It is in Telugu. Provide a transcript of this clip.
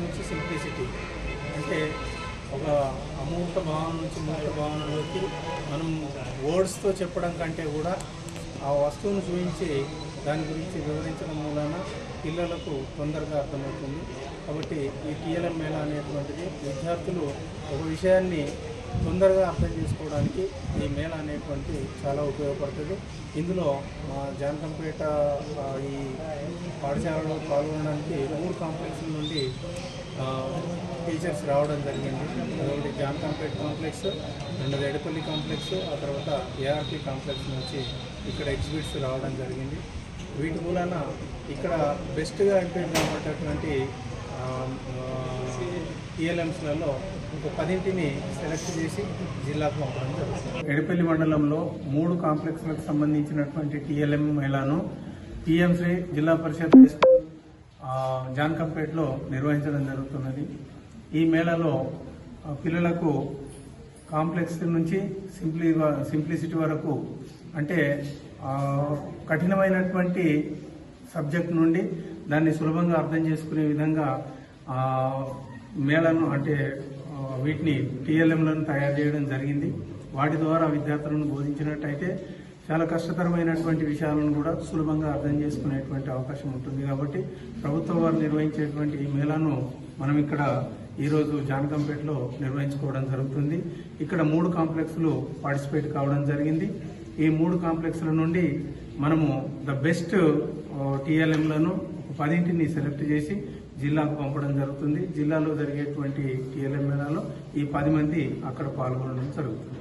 నుంచి సింప్లిసిటీ, అంటే ఒక అమూర్త భావన నుంచి మూర్త భావనలోకి మనం వర్డ్స్తో చెప్పడం కంటే కూడా ఆ వస్తువును చూపించి దాని గురించి వివరించడం మూలన పిల్లలకు తొందరగా అర్థమవుతుంది. కాబట్టి ఈ టీఎల్ఎం మేళా అనేటువంటిది విద్యార్థులు ఒక విషయాన్ని తొందరగా అర్థం చేసుకోవడానికి ఈ మేళా అనేటువంటి చాలా ఉపయోగపడుతుంది. ఇందులో మా జానకంపేట ఈ పాఠశాలలో పాల్గొనడానికి 3 కాంప్లెక్స్ల నుండి టీచర్స్ రావడం జరిగింది. అదొకటి జానకంపేట కాంప్లెక్స్, రెండోది ఎడపల్లి కాంప్లెక్స్, ఆ తర్వాత ఏఆర్పి కాంప్లెక్స్ నుంచి ఇక్కడ ఎగ్జిబిట్స్ రావడం జరిగింది. వీటి మూలన ఇక్కడ బెస్ట్గా ఎంపిక కాబట్టేటువంటి టీఎల్ఎంస్లలో ఒక 10ని సెలెక్ట్ చేసి జిల్లాకు పంపడం జరుగుతుంది. ఎడపల్లి మండలంలో 3 కాంప్లెక్స్లకు సంబంధించినటువంటి టీఎల్ఎం మేళాను పిఎంసి జిల్లా పరిషత్ జానకంపేటలో నిర్వహించడం జరుగుతున్నది. ఈ మేళాలో పిల్లలకు కాంప్లెక్స్ నుంచి సింప్లిసిటీ వరకు, అంటే కఠినమైనటువంటి సబ్జెక్ట్ నుండి దాన్ని సులభంగా అర్థం చేసుకునే విధంగా మేళను, అంటే వీటిని టీఎల్ఎంలను తయారు చేయడం జరిగింది. వాటి ద్వారా విద్యార్థులను బోధించినట్టయితే చాలా కష్టతరమైనటువంటి విషయాలను కూడా సులభంగా అర్థం చేసుకునేటువంటి అవకాశం ఉంటుంది. కాబట్టి ప్రభుత్వం వారు నిర్వహించేటువంటి ఈ మేళాను మనం ఇక్కడ ఈరోజు జానకంపేటలో నిర్వహించుకోవడం జరుగుతుంది. ఇక్కడ 3 కాంప్లెక్స్లు పార్టిసిపేట్ కావడం జరిగింది. ఈ 3 కాంప్లెక్స్ల నుండి మనము ద బెస్ట్ టీఎల్ఎంలను 10ని సెలెక్ట్ చేసి జిల్లాకు పంపడం జరుగుతుంది. జిల్లాలో జరిగేటువంటి టీఎల్ఎం మేళాలో ఈ 10 మంది అక్కడ పాల్గొనడం జరుగుతుంది.